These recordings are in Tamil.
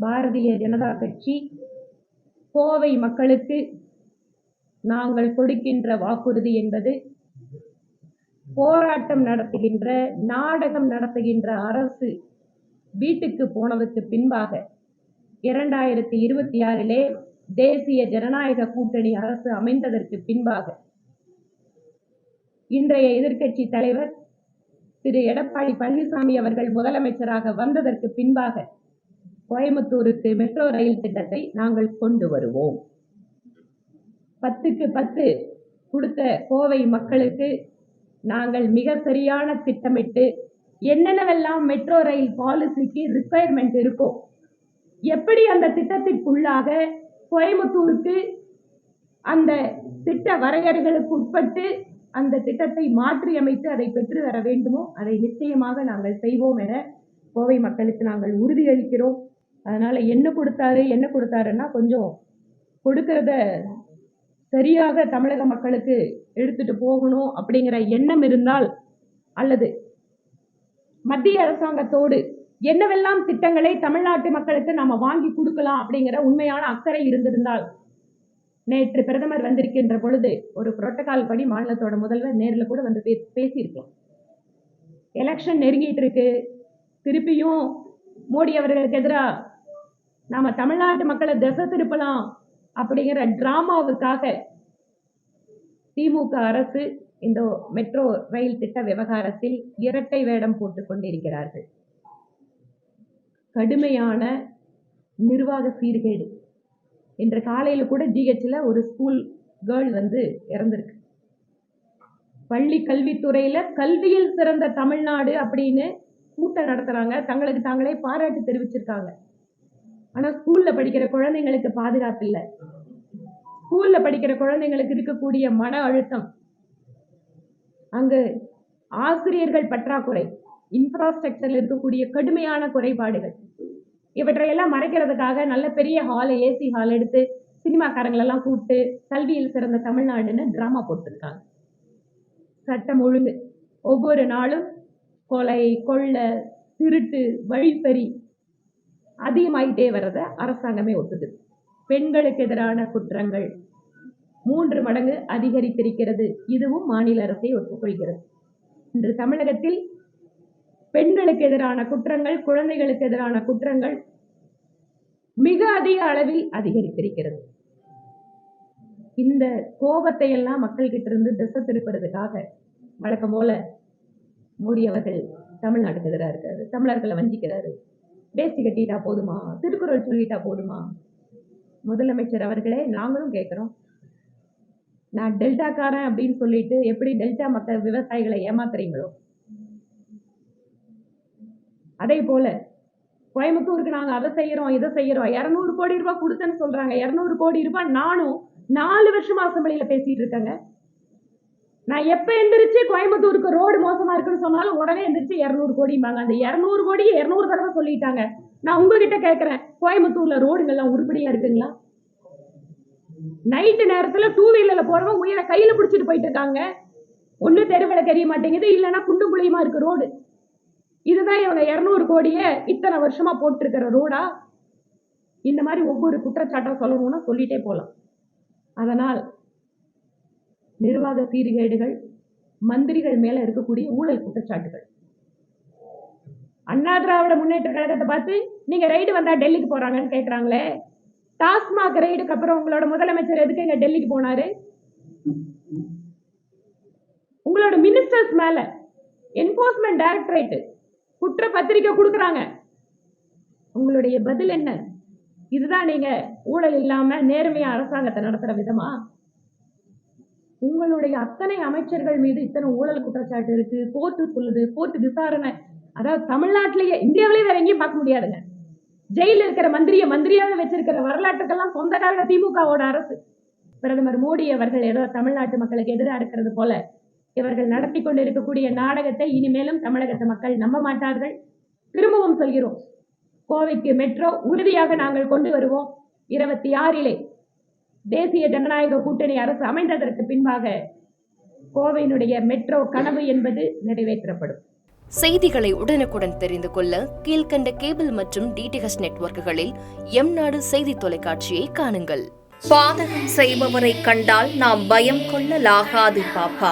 பாரதிய ஜனதா கட்சி கோவை மக்களுக்கு நாங்கள் கொடுக்கின்ற வாக்குறுதி என்பது போராட்டம் நடத்துகின்ற, நாடகம் நடத்துகின்ற அரசு வீட்டுக்கு போனதற்கு பின்பாக 2026 தேசிய ஜனநாயக கூட்டணி அரசு அமைந்ததற்கு பின்பாக இன்றைய எதிர்க்கட்சி தலைவர் திரு எடப்பாடி பழனிசாமி அவர்கள் முதலமைச்சராக வந்ததற்கு பின்பாக கோயம்புத்தூருக்கு மெட்ரோ ரயில் திட்டத்தை நாங்கள் கொண்டு வருவோம். 10க்கு 10 கொடுத்த கோவை மக்களுக்கு நாங்கள் மிக சரியான திட்டமிட்டு என்னென்னவெல்லாம் மெட்ரோ ரயில் பாலிசிக்கு ரிக்குவயர்மெண்ட் இருக்கோ, எப்படி அந்த திட்டத்திற்குள்ளாக கோயம்புத்தூருக்கு அந்த திட்ட வரையறைகளுக்கு உட்பட்டு அந்த திட்டத்தை மாற்றி அமைத்து அதை பெற்று தர வேண்டுமோ அதை நிச்சயமாக நாங்கள் செய்வோம் என கோவை மக்களுக்கு நாங்கள் உறுதியளிக்கிறோம். அதனால என்ன கொடுத்தாருன்னா கொஞ்சம் கொடுக்கறத சரியாக தமிழக மக்களுக்கு எடுத்துட்டு போகணும் அப்படிங்கிற எண்ணம் இருந்தால், அல்லது மத்திய அரசாங்கத்தோடு என்னவெல்லாம் திட்டங்களை தமிழ்நாட்டு மக்களுக்கு நாம வாங்கி கொடுக்கலாம் அப்படிங்கிற உண்மையான அக்கறை இருந்திருந்தால், நேற்று பிரதமர் வந்திருக்கின்ற பொழுது ஒரு புரோட்டோகால் படி மாநிலத்தோட முதல்வர் நேரில் கூட வந்து பேசியிருக்கலாம். எலெக்ஷன் நெருங்கிட்டு இருக்கு, திருப்பியும் மோடி அவர்களுக்கு எதிராக நாம தமிழ்நாட்டு மக்களை திசை திருப்பலாம் அப்படிங்கிற டிராமாவுக்காக திமுக அரசு இந்த மெட்ரோ ரயில் திட்ட விவகாரத்தில் இரட்டை வேடம் போட்டுக் கொண்டிருக்கிறார்கள். கடுமையான நிர்வாக சீர்கேடு. இன்று காலையில் கூட ஜிஹெச்ல ஒரு ஸ்கூல் கேர்ள் இறந்திருக்கு. பள்ளி கல்வித்துறையில கல்வியில் சிறந்த தமிழ்நாடு அப்படின்னு கூட்டம் நடத்துறாங்க, தங்களுக்கு தாங்களே பாராட்டு தெரிவிச்சிருக்காங்க. ஆனா ஸ்கூல்ல படிக்கிற குழந்தைங்களுக்கு பாதுகாப்பு இல்லை. ஸ்கூல்ல படிக்கிற குழந்தைங்களுக்கு இருக்கக்கூடிய மன அழுத்தம், அங்கு ஆசிரியர்கள் பற்றாக்குறை, இன்ஃப்ராஸ்ட்ரக்சர்ல இருக்கக்கூடிய கடுமையான குறைபாடுகள், இவற்றையெல்லாம் மறைக்கிறதுக்காக நல்ல பெரிய ஹால், ஏசி ஹால் எடுத்து சினிமாக்காரங்களெல்லாம் கூப்பிட்டு கல்வியில் சிறந்த தமிழ்நாடுன்னு டிராமா போட்டிருக்காங்க. சட்டம் ஒழுங்கு ஒவ்வொரு நாளும் கொலை, கொள்ளை, திருட்டு, வழிப்பறி அதிகமாயிட்டே வர்றத அரசாங்கமே ஒத்துக்குது. பெண்களுக்கு எதிரான குற்றங்கள் 3 மடங்கு அதிகரித்திருக்கிறது. இதுவும் மாநில அரசை ஒத்துக்கொள்கிறது. இன்று தமிழகத்தில் பெண்களுக்கு எதிரான குற்றங்கள், குழந்தைகளுக்கு எதிரான குற்றங்கள் மிக அதிக அளவில் அதிகரித்திருக்கிறது. இந்த கோபத்தை எல்லாம் மக்கள் கிட்ட இருந்து திசை திருப்புறதுக்காக வழக்கம் போல மோடி அவர்கள் தமிழ்நாட்டுக்கு எதிராக இருக்காரு, தமிழர்களை வஞ்சிக்கிறாரு. வேஷ்டி கட்டிட்டா போதுமா, திருக்குறள் சொல்லிட்டா போதுமா? முதலமைச்சர் அவர்களே, நாங்களும் கேட்கிறோம், நான் டெல்டாக்காரன் அப்படின்னு சொல்லிட்டு எப்படி டெல்டா மக்கள் விவசாயிகளை ஏமாத்துறீங்களோ, அதே போல கோயம்புத்தூருக்கு நாங்க அதை செய்யறோம் இதை செய்யறோம், 200 கோடி ரூபாய் கொடுத்தேன்னு சொல்றாங்க. 200 கோடி ரூபாய் நானும் 4 வருஷமா அசம்பிளியில பேசிட்டு இருக்கேங்க. நான் எப்ப எந்திரிச்சு கோயம்புத்தூருக்கு ரோடு மோசமா இருக்குன்னு சொன்னாலும் உடனே எந்திரிச்சு 200 கோடிம்பாங்க. அந்த 200 கோடியை 200 தடவை சொல்லிட்டாங்க. நான் உங்ககிட்ட கேட்கிறேன், கோயம்புத்தூர்ல ரோடுங்கள்லாம் உருப்படியா இருக்குங்களா? நைட்டு நேரத்துல 2 வீலர்ல போறவங்க உயிரை கையில பிடிச்சிட்டு போயிட்டு இருக்காங்க. ஒண்ணு தெருவில் தெரிய மாட்டேங்குது, இல்லைன்னா குண்டும் குழியுமா இருக்கு ரோடு. இதுதான் இவங்க 200 கோடியை இத்தனை வருஷமா போட்டிருக்கிற ரோடா? இந்த மாதிரி ஒவ்வொரு குற்றச்சாட்டா சொல்லணும்னா சொல்லிட்டே போலாம். அதனால் நிர்வாக சீர்கேடுகள், மந்திரிகள் மேல இருக்கக்கூடிய ஊழல் குற்றச்சாட்டுகள், அண்ணா திராவிட முன்னேற்ற கழகத்தை பார்த்து நீங்க ரைடு வந்தா டெல்லிக்கு போறாங்கன்னு கேட்கறாங்களே, டாஸ்மாக் ரைடுக்கு அப்புறம் உங்களோட முதலமைச்சர் எதுக்கு இங்க டெல்லிக்கு போனாரு? உங்களோட மினிஸ்டர்ஸ் மேல என்போர்ஸ்மெண்ட் டைரக்டரேட் குற்ற பத்திரிக்கை கொடுக்கறாங்க, உங்களுடைய பதில் என்ன? இதுதான் நீங்க ஊழல் இல்லாம நேர்மையா அரசாங்கத்தை நடத்துற விதமா? உங்களுடைய அத்தனை அமைச்சர்கள் மீது இத்தனை ஊழல் குற்றச்சாட்டு இருக்கு, கோர்ட்டு சொல்லுது, கோர்ட்டு விசாரணை. அதாவது தமிழ்நாட்டிலேயே, இந்தியாவிலேயே வேற எங்கேயும் பார்க்க முடியாதுங்க. ஜெயில இருக்கிற மந்திரியாக வச்சிருக்கிற வரலாற்றுக்கெல்லாம் சொந்தக்காரங்க திமுகவோட அரசு. பிரதமர் மோடி அவர்கள் ஏதோ தமிழ்நாட்டு மக்களுக்கு எதிராக இருக்கிறது போல இவர்கள் நடத்தி கொண்டு இருக்கக்கூடிய நாடகத்தை இனிமேலும் தமிழகத்து மக்கள் நம்ப மாட்டார்கள். திரும்பவும் சொல்கிறோம், கோவைக்கு மெட்ரோ உறுதியாக நாங்கள் கொண்டு வருவோம். 26 தேசிய ஜனநாயக கூட்டணி அரசு அமைந்ததற்கு பின்பாக கோவையினுடைய மெட்ரோ கனவு என்பது நிறைவேற்றப்படும். செய்திகளை உடனுக்குடன் தெரிந்து கொள்ள கீழ்க்கண்ட கேபிள் மற்றும் டிடிஎச் நெட்வொர்க்குகளில் எம்நாடு செய்தி தொலைக்காட்சியை காணுங்கள். பாதகம் செய்பவரை கண்டால் நாம் பயம் கொள்ளலாகாது பாப்பா.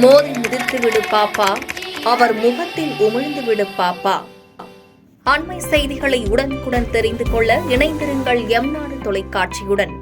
மோதி மிதித்துவிடு பாப்பா, அவர் முகத்தில் உமிழ்ந்துவிடு பாப்பா. அண்மை செய்திகளை உடனுக்குடன் தெரிந்து கொள்ள இணைந்திருங்கள் எம்நாடு தொலைக்காட்சியுடன்.